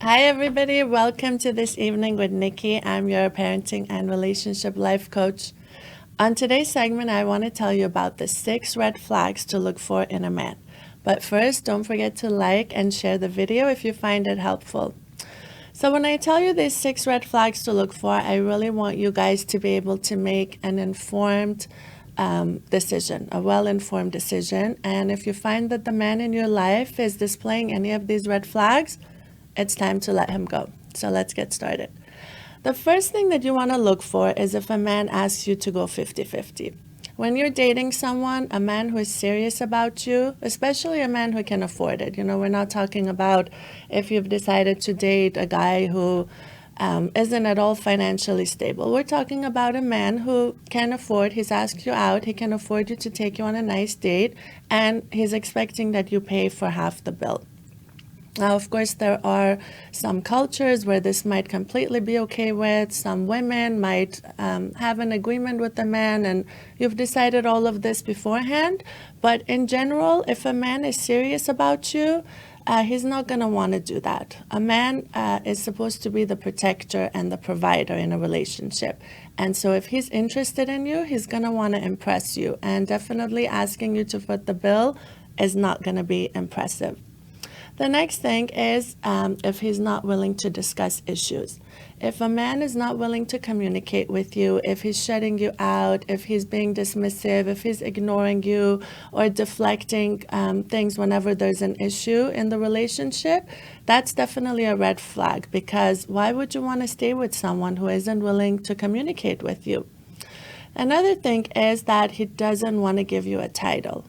Hi, everybody. Welcome to this evening with Nikki. I'm your parenting and relationship life coach. On today's segment, I want to tell you about the 6 red flags to look for in a man. But first, don't forget to like and share the video if you find it helpful. So, when I tell you these 6 red flags to look for, I really want you guys to be able to make an informed decision, a well-informed decision. And if you find that the man in your life is displaying any of these red flags, it's time to let him go. So let's get started. The first thing that you want to look for is if a man asks you to go 50-50. When you're dating someone, a man who is serious about you, especially a man who can afford it. We're not talking about if you've decided to date a guy who isn't at all financially stable. We're talking about a man who can afford, he's asked you out, he can afford you to take you on a nice date, and he's expecting that you pay for half the bill. Now, of course, there are some cultures where this might completely be okay with. Some women might have an agreement with the man, and you've decided all of this beforehand. But in general, if a man is serious about you, he's not going to want to do that. A man is supposed to be the protector and the provider in a relationship. And so if he's interested in you, he's going to want to impress you. And definitely asking you to foot the bill is not going to be impressive. The next thing is if he's not willing to discuss issues. If a man is not willing to communicate with you, if he's shutting you out, if he's being dismissive, if he's ignoring you or deflecting things whenever there's an issue in the relationship, that's definitely a red flag, because why would you want to stay with someone who isn't willing to communicate with you? Another thing is that he doesn't want to give you a title.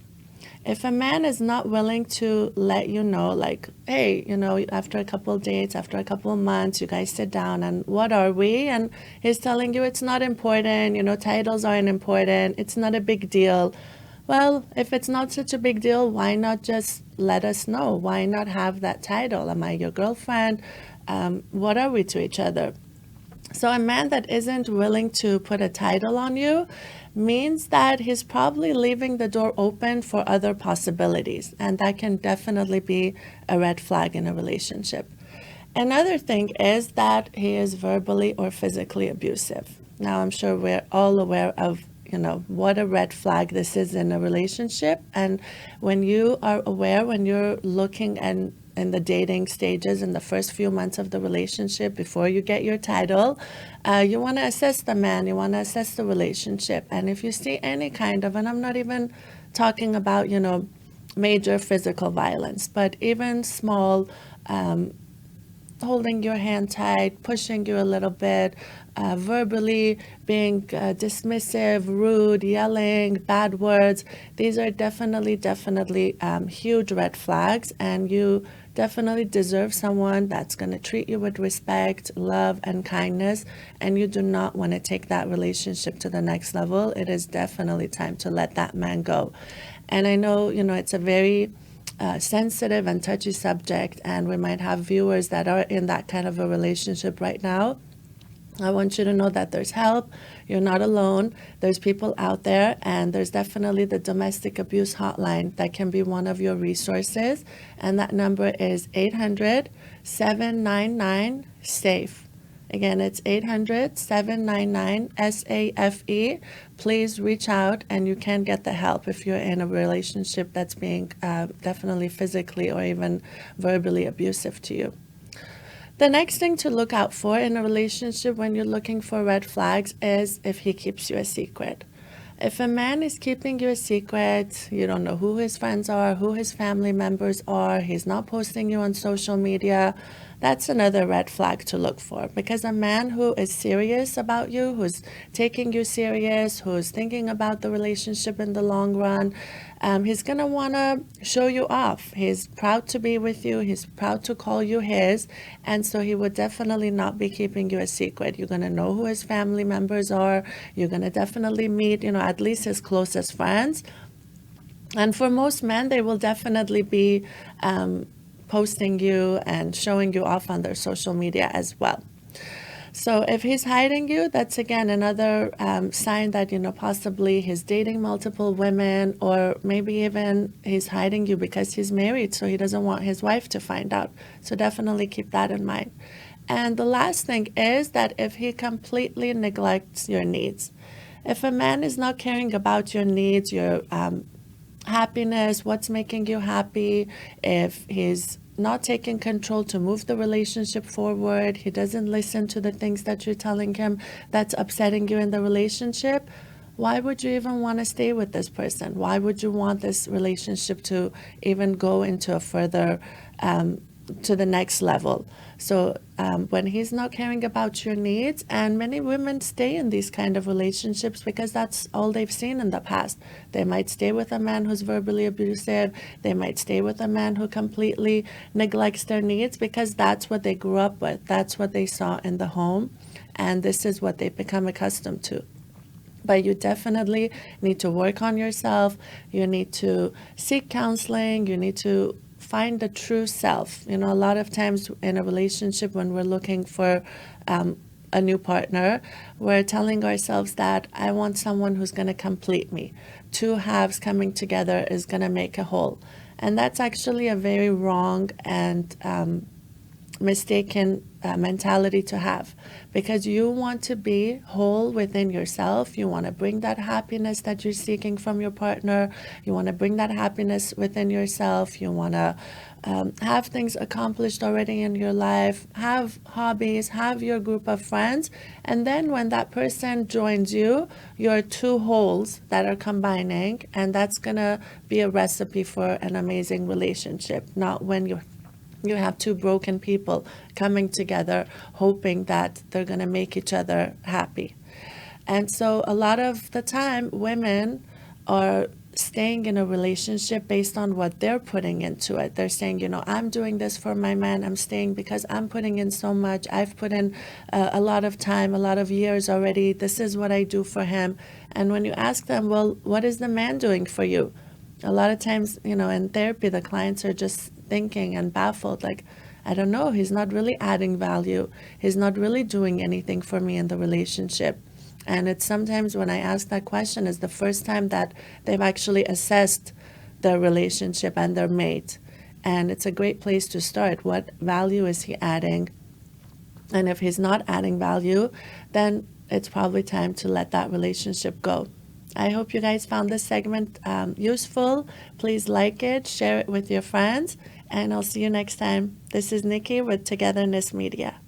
If a man is not willing to let you know, like, hey, after a couple of dates, after a couple of months, you guys sit down and what are we? And he's telling you it's not important, titles aren't important, it's not a big deal. Well, if it's not such a big deal, why not just let us know? Why not have that title? Am I your girlfriend? What are we to each other? So a man that isn't willing to put a title on you means that he's probably leaving the door open for other possibilities, and that can definitely be a red flag in a relationship. Another thing is that he is verbally or physically abusive. Now, I'm sure we're all aware of what a red flag this is in a relationship. And when you are aware, when you're looking and in the dating stages, in the first few months of the relationship, before you get your title, you want to assess the man, you want to assess the relationship. And if you see any kind of, and I'm not even talking about, major physical violence, but even small, holding your hand tight, pushing you a little bit, verbally being dismissive, rude, yelling, bad words. These are definitely huge red flags, and you definitely deserve someone that's going to treat you with respect, love, and kindness, and you do not want to take that relationship to the next level. It is definitely time to let that man go. And I know, it's a very sensitive and touchy subject, and we might have viewers that are in that kind of a relationship right now. I want you to know that there's help. You're not alone. There's people out there, and there's definitely the domestic abuse hotline that can be one of your resources. And that number is 800-799-SAFE. Again, it's 800-799-SAFE. Please reach out, and you can get the help if you're in a relationship that's being definitely physically or even verbally abusive to you. The next thing to look out for in a relationship when you're looking for red flags is if he keeps you a secret. If a man is keeping you a secret, you don't know who his friends are, who his family members are, he's not posting you on social media, that's another red flag to look for. Because a man who is serious about you, who's taking you serious, who's thinking about the relationship in the long run, he's going to want to show you off. He's proud to be with you. He's proud to call you his. And so he would definitely not be keeping you a secret. You're going to know who his family members are. You're going to definitely meet, at least his closest friends. And for most men, they will definitely be posting you and showing you off on their social media as well. So if he's hiding you, that's again another sign that, possibly he's dating multiple women, or maybe even he's hiding you because he's married, so he doesn't want his wife to find out. So definitely keep that in mind. And the last thing is that if he completely neglects your needs, if a man is not caring about your needs, your happiness, what's making you happy, if he's not taking control to move the relationship forward, he doesn't listen to the things that you're telling him that's upsetting you in the relationship, why would you even want to stay with this person? Why would you want this relationship to even go into a further, to the next level? So when he's not caring about your needs, and many women stay in these kind of relationships because that's all they've seen in the past. They might stay with a man who's verbally abusive. They might stay with a man who completely neglects their needs because that's what they grew up with. That's what they saw in the home. And this is what they've become accustomed to. But you definitely need to work on yourself. You need to seek counseling. You need to find the true self. A lot of times in a relationship, when we're looking for a new partner, we're telling ourselves that I want someone who's going to complete me. Two halves coming together is going to make a whole. And that's actually a very wrong and mistaken mentality to have, because you want to be whole within yourself. You want to bring that happiness that you're seeking from your partner. You want to bring that happiness within yourself. You want to have things accomplished already in your life, have hobbies, have your group of friends. And then when that person joins you, you're two wholes that are combining, and that's going to be a recipe for an amazing relationship, not when you have two broken people coming together hoping that they're going to make each other happy. And so a lot of the time, women are staying in a relationship based on what they're putting into it. They're saying, I'm doing this for my man. I'm staying because I'm putting in so much. I've put in a lot of time, a lot of years already. This is what I do for him. And when you ask them, well, what is the man doing for you? A lot of times, in therapy, the clients are just thinking and baffled, like, I don't know, he's not really adding value. He's not really doing anything for me in the relationship. And it's sometimes when I ask that question is the first time that they've actually assessed their relationship and their mate. And it's a great place to start. What value is he adding? And if he's not adding value, then it's probably time to let that relationship go. I hope you guys found this segment useful. Please like it, share it with your friends, and I'll see you next time. This is Nikki with Togetherness Media.